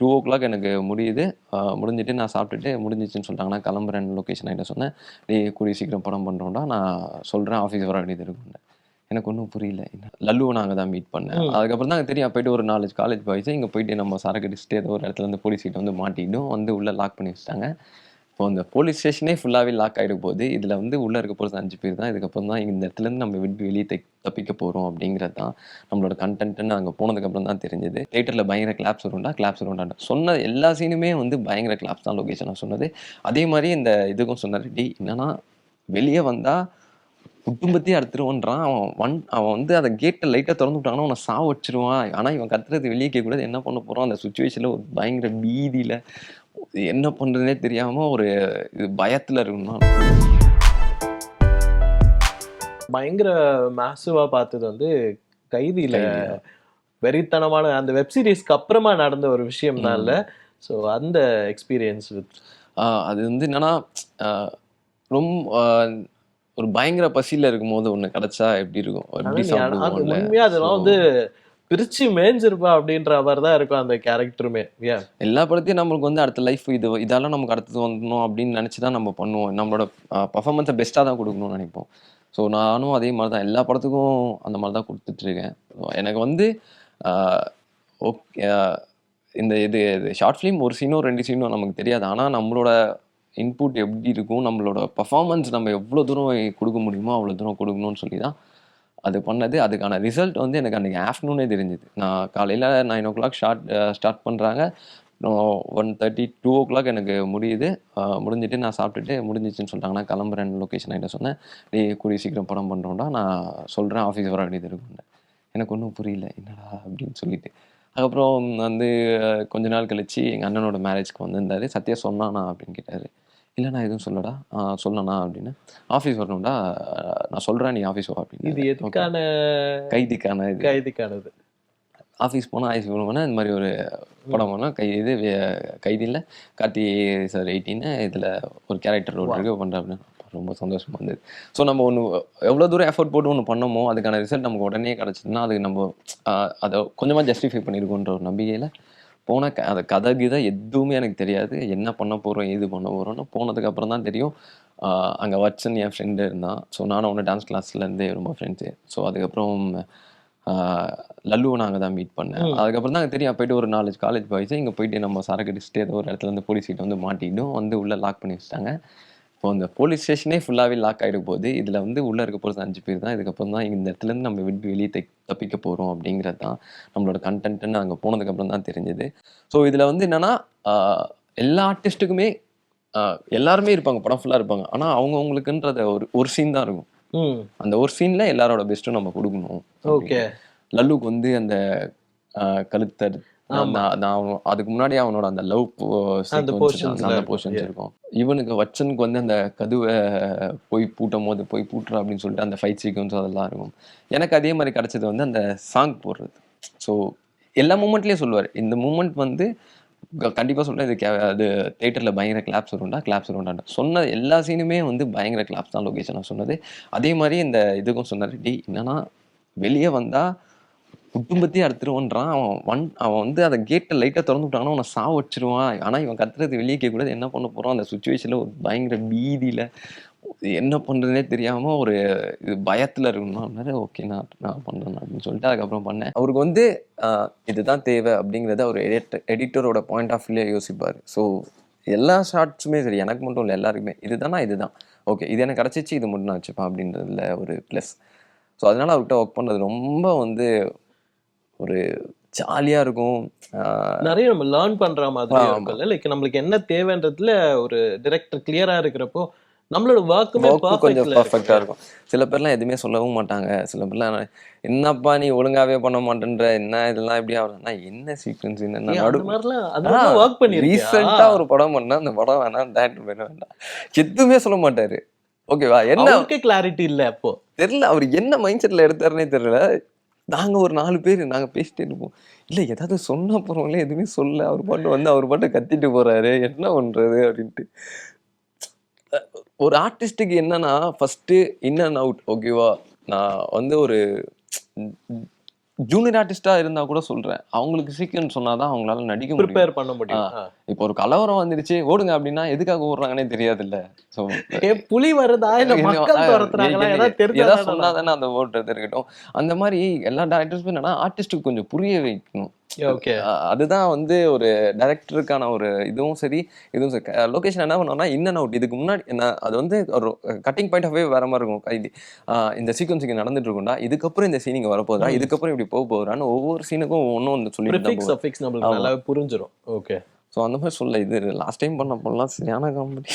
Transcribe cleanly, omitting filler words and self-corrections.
2:00 எனக்கு முடியுது. முடிஞ்சுட்டு நான் சாப்பிட்டுட்டு முடிஞ்சிச்சுன்னு சொல்லிட்டாங்க. நான் கிளம்புறேன் லொக்கேஷன் என்கிட்ட சொன்னேன். "டேய் கூடிய சீக்கிரம் படம் பண்ணுறோம்டா, நான் சொல்கிறேன் ஆஃபீஸ் வர வேண்டியது இருக்குன்னு." எனக்கு ஒன்றும் புரியல. என்ன லல்லுவை நான் அங்கே தான் மீட் பண்ணேன். அதுக்கப்புறம் தான் எனக்கு தெரியும் போயிட்டு ஒரு 4 காலேஜ் பாய்ஸ் இங்கே போயிட்டு நம்ம சரக்கு அடிச்சுட்டு ஏதோ ஒரு இடத்துல வந்து போலீஸ் கிட்ட வந்து மாட்டிக்கிட்டோம். வந்து உள்ளே லாக் பண்ணி வச்சுட்டாங்க. இப்போ அந்த போலீஸ் ஸ்டேஷனே ஃபுல்லாகவே லாக் ஆகிட போகுது. இதில் வந்து உள்ளே இருக்க போகிறது 5 பேர் தான். இதுக்கப்புறம் தான் இந்த இடத்துலேருந்து நம்ம விட்டு வெளியே தப்பிக்க போகிறோம் அப்படிங்கிறது தான் நம்மளோட கண்டென்ட்னு அங்கே போனதுக்கப்புறம் தான் தெரிஞ்சது. தியேட்டரில் பயங்கர கிளாப்ஸ் வரும்டா, கிளாப்ஸ் வரும்டா. சொன்ன எல்லா சீனுமே வந்து பயங்கர கிளாப்ஸ் தான் லொகேஷனாக சொன்னது. அதே மாதிரி இந்த இதுக்கும் சொன்னார், "டி என்னன்னா வெளியே வந்தால் குடும்பத்தையே அறுத்துருவான்றான். அவன் வந்து அந்த கேட்டை லைட்டாக திறந்து விட்டாங்கன்னா அவனை சாவடிச்சிருவான். ஆனால் இவன் கத்துறது வெளியே கேட்கக்கூடாது. என்ன பண்ண போகிறான் அந்த சுச்சுவேஷனில் ஒரு பயங்கர பீதியில் என்ன பண்ணுறதுனே தெரியாமல் ஒரு இது பயத்தில் இருக்கணும்னா." பயங்கர மேசிவா பார்த்தது வந்து கைதியில வெறித்தனமான அந்த வெப் சீரிஸ்க்கு அப்புறமா நடந்த ஒரு விஷயம் தான் இல்லை. ஸோ அந்த எக்ஸ்பீரியன்ஸ் அது வந்து என்னன்னா ரொம்ப ஒரு பயங்கர பசியில் இருக்கும்போது ஒன்று கிடைச்சா எப்படி இருக்கும், எப்படி சாப்பிடுவோம். உண்மையா அதெல்லாம் வந்து பிரிச்சு மேய்ஞ்சிருப்பா அப்படின்ற மாதிரி தான் இருக்கும் அந்த கேரக்டருமே. எல்லா படத்தையும் நம்மளுக்கு வந்து அடுத்த லைஃப் இதெல்லாம் நமக்கு அடுத்தது வந்துடணும் அப்படின்னு நினச்சி தான் நம்ம பண்ணுவோம். நம்மளோட பர்ஃபார்மன்ஸை பெஸ்ட்டாக தான் கொடுக்கணும்னு நினைப்போம். ஸோ நானும் அதே மாதிரி தான் எல்லா படத்துக்கும் அந்த மாதிரி தான் கொடுத்துட்ருக்கேன். எனக்கு வந்து ஓகே இந்த இது ஷார்ட் ஃபிலிம் ஒரு சீனோ 2 சீனோ நமக்கு தெரியாது. ஆனால் நம்மளோட இன்புட் எப்படி இருக்கும், நம்மளோட பர்ஃபார்மன்ஸ் நம்ம எவ்வளோ தூரம் கொடுக்க முடியுமோ அவ்வளோ தூரம் கொடுக்கணும்னு சொல்லி தான் அது பண்ணது. அதுக்கான ரிசல்ட் வந்து எனக்கு அன்றைக்கி ஆஃப்டர்நூனே தெரிஞ்சுது. நான் காலையில் 9:00 ஸ்டார்ட் பண்ணுறாங்க. 1:30 2:00 எனக்கு முடியுது. முடிஞ்சுட்டு நான் சாப்பிட்டுட்டு முடிஞ்சிச்சுன்னு சொல்லிட்டாங்க. நான் கிளம்புறேன் லொக்கேஷன் என்கிட்ட சொன்னேன். "டேய் கூடிய சீக்கிரம் படம் பண்ணுறோம்டா, நான் சொல்கிறேன் ஆஃபீஸ் வர வேண்டியது இருக்குன்னு." எனக்கு ஒன்றும் புரியல, என்னடா அப்படின்னு சொல்லிட்டு. அதுக்கப்புறம் வந்து கொஞ்ச நாள் கழிச்சு எங்கள் அண்ணனோட மேரேஜ்க்கு வந்திருந்தார். "சத்யா சொன்னானா?" அப்படின்னு கேட்டார். "இல்லை நான் எதுவும் சொல்லடா." சொல்லணா அப்படின்னு. "ஆஃபீஸ் வரணும்டா, நான் சொல்கிறேன் நீ ஆஃபீஸ் வா" அப்படின்னு. இது எதுக்கான? கைதிக்கானது. ஆஃபீஸ் போனால் ஐஸ் போனோம்னா இந்த மாதிரி ஒரு படம் போனால் கைதியில் கார்த்தி சார் 18 இதில் ஒரு கேரக்டர் ரோல் இருக்கு பண்ணுறேன் அப்படின்னு. ரொம்ப சந்தோஷமாக இருந்தது. ஸோ நம்ம ஒன்று எவ்வளோ தூரம் எஃபர்ட் போட்டு ஒன்று பண்ணமோ அதுக்கான ரிசல்ட் நமக்கு உடனே கிடச்சிதுன்னா அதுக்கு நம்ம அதை கொஞ்சமாக ஜஸ்டிஃபை பண்ணியிருக்கோன்ற ஒரு நம்பிக்கையில் போனால் அதை கதை கீதை எதுவுமே எனக்கு தெரியாது. என்ன பண்ண போகிறோம் ஏது பண்ண போகிறோன்னு போனதுக்கப்புறம் தான் தெரியும். அங்கே வட்சன் என் ஃப்ரெண்டு இருந்தான். ஸோ நானும் அவனை டான்ஸ் கிளாஸ்லேருந்தே ரொம்ப ஃப்ரெண்ட்ஸு. ஸோ அதுக்கப்புறம் லல்லுவை நான் அங்கே தான் மீட் பண்ணேன். அதுக்கப்புறம் தான் எனக்கு தெரியும் போயிட்டு ஒரு 4 காலேஜ் பாய்ஸ் இங்கே போயிட்டு நம்ம சரக்கு அடிச்சுட்டு ஏதோ ஒரு இடத்துல வந்து போலீஸ் கிட்ட வந்து மாட்டிக்கிட்டோம். வந்து உள்ளே லாக் பண்ணி வச்சுட்டாங்க. இப்போ அந்த போலீஸ் ஸ்டேஷனே ஃபுல்லாகவே லாக் ஆகிட போகுது. இதில் வந்து உள்ளே இருக்க போகிறது 5 பேர் தான். இதுக்கப்புறம் தான் இந்த இடத்துலேருந்து நம்ம விட்டு வெளியே தப்பிக்க போகிறோம் அப்படிங்கிறது தான் நம்மளோட கண்டென்ட்னு அங்கே போனதுக்கப்புறம் தான் தெரிஞ்சது. ஸோ இதில் வந்து என்னென்னா எல்லா ஆர்டிஸ்ட்டுக்குமே எல்லாருமே இருப்பாங்க, படம் ஃபுல்லாக இருப்பாங்க. ஆனால் அவங்கவுங்களுக்குன்றத ஒரு சீன் தான் இருக்கும். அந்த ஒரு சீன்ல எல்லாரோட பெஸ்ட்டும் நம்ம கொடுக்கணும். ஓகே. லல்லுக்கு வந்து அந்த கழுத்தர் அதுக்கு முன்னாடி அவனோட அந்த லவ் அந்த போர்ஷன்ஸ் இருக்கும். இவனுக்கு வச்சனுக்கு வந்து அந்த கதுவை போய் பூட்டும் போது போய் பூட்டுறா அப்படின்னு சொல்லிட்டு அந்த ஃபைட் சீக்வன்ஸ் அதெல்லாம் இருக்கும். எனக்கு அதே மாதிரி கிடைச்சது வந்து அந்த சாங் போடுறது. ஸோ எல்லா மூமெண்ட்லேயும் சொல்லுவார். இந்த மூமெண்ட் வந்து கண்டிப்பாக சொல்கிறேன், அது தியேட்டரில் பயங்கர கிளாப்ஸ் வரும்டா. சொன்ன எல்லா சீனுமே வந்து பயங்கர கிளாப்ஸ் தான் லொகேஷனாக சொன்னது. அதே மாதிரி இந்த இதுக்கும் சொன்னார், "டி என்னன்னா வெளியே வந்தால் குடும்பத்தையே அறுத்துருவான்றான். அவன் வந்து அந்த கேட்டை லைட்டாக திறந்து விட்டாங்கன்னா அவனை சாவடிச்சிருவான். ஆனால் இவன் கத்துறது வெளியே கேட்கக்கூடாது. என்ன பண்ண போகிறான் அந்த சுச்சுவேஷனில் ஒரு பயங்கர பீதியில் என்ன பண்ணுறதுனே தெரியாமல் ஒரு இது பயத்தில் இருக்கணும்னா ஓகே நான் பண்ணுறேன் அப்படின்னு சொல்லிட்டு அதுக்கப்புறம் பண்ணேன். அவருக்கு வந்து இதுதான் தேவை அப்படிங்கிறத ஒரு எடிட்டரோட பாயிண்ட் ஆஃப் வியூவில் யோசிப்பார். ஸோ எல்லா ஷார்ட்ஸுமே சரி, எனக்கு மட்டும் இல்லை எல்லாருக்குமே இதுதான் ஓகே இது எனக்கு கிடச்சிச்சு, இது மட்டும் நான் வச்சுப்பேன் அப்படின்றதுல ஒரு ப்ளஸ். ஸோ அதனால் அவர்கிட்ட ஒர்க் பண்ணுறது ரொம்ப வந்து ஒரு ஜாலியாக இருக்கும். நிறைய நம்ம லேர்ன் பண்ணுற மாதிரி இருக்கும்ல. லைக் நம்மளுக்கு என்ன தேவைன்றதுல ஒரு டிரெக்டர் கிளியராக இருக்கிறப்போ நம்மளோட ஒர்க்குமே கொஞ்சம் பர்ஃபெக்டாக இருக்கும். சில பேர்லாம் எதுவுமே சொல்லவும் மாட்டாங்க. சில பேர்லாம் என்னப்பா நீ ஒழுங்காவே பண்ண மாட்டேன்ற, என்ன இதெல்லாம் எப்படி ஆகுதுன்னா என்ன சீக்வன்ஸ் ரீசெண்டாக ஒரு படம் பண்ணால் அந்த படம் வேணாம் டேரக்டர் வேண்டாம் எதுவுமே சொல்ல மாட்டாரு. ஓகேவா, என்ன கிளாரிட்டி இல்லை அப்போ தெரியல அவர் என்ன மைண்ட் செட்டில் எடுத்தாருன்னே தெரியல. நாங்கள் ஒரு 4 பேர் நாங்கள் பேசிட்டே இருப்போம். இல்லை ஏதாவது சொன்ன போகிறவங்களே எதுவுமே சொல்ல அவர் பாட்டு வந்து அவர் பாட்டு கத்திட்டு போகிறாரு, என்ன பண்ணுறது அப்படின்ட்டு. ஒரு ஆர்டிஸ்ட்டுக்கு என்னன்னா ஃபஸ்ட்டு இன் அண்ட் அவுட் ஓகேவா. நான் வந்து ஒரு ஜூனியர் ஆர்டிஸ்டா இருந்தா கூட சொல்றேன், அவங்களுக்கு சீக்கிரம் சொன்னாதான் அவங்களால நடிக்க முடியும். ப்ரிப்பேர் பண்ண முடியும். இப்போ ஒரு கலவரம் வந்துருச்சு ஓடுங்க அப்படின்னா எதுக்காக ஓடுறாங்கன்னே தெரியாது இல்ல. சோ புலி வருதா இல்ல மக்கள் துரத்துறாங்களா ஏதாவது சொன்னாதானே அந்த ஓடுறது இருக்கட்டும். அந்த மாதிரி எல்லா டேரக்டர்ஸுமே என்னன்னா ஆர்டிஸ்டுக்கு கொஞ்சம் புரிய வைக்கணும். அதுதான் வந்து ஒரு டைரக்டருக்கான ஒரு இதுவும் சரி இதுவும் சரி. லொகேஷன் என்ன பண்ணுவோம்னா இன் அண்ட் அவுட். இதுக்கு முன்னாடி என்ன அது வந்து ஒரு கட்டிங் பாயிண்ட் ஆஃப் வேற மாதிரி இருக்கும். கைதி இந்த சீக்வன்ஸ் இங்க நடந்துட்டு இருக்கும்டா, இதுக்கப்புறம் இந்த சீன் இங்க வரப்போதா, இதுக்கப்புறம் இப்படி போக போகுதான்னு ஒவ்வொரு சீனுக்கும் ஒன்னும் வந்து சொல்லிட்டு புரிஞ்சிடும். ஓகே. ஸோ அந்த மாதிரி சொல்ல இது லாஸ்ட் டைம் பண்ண போலாம் சரியான காமெடி.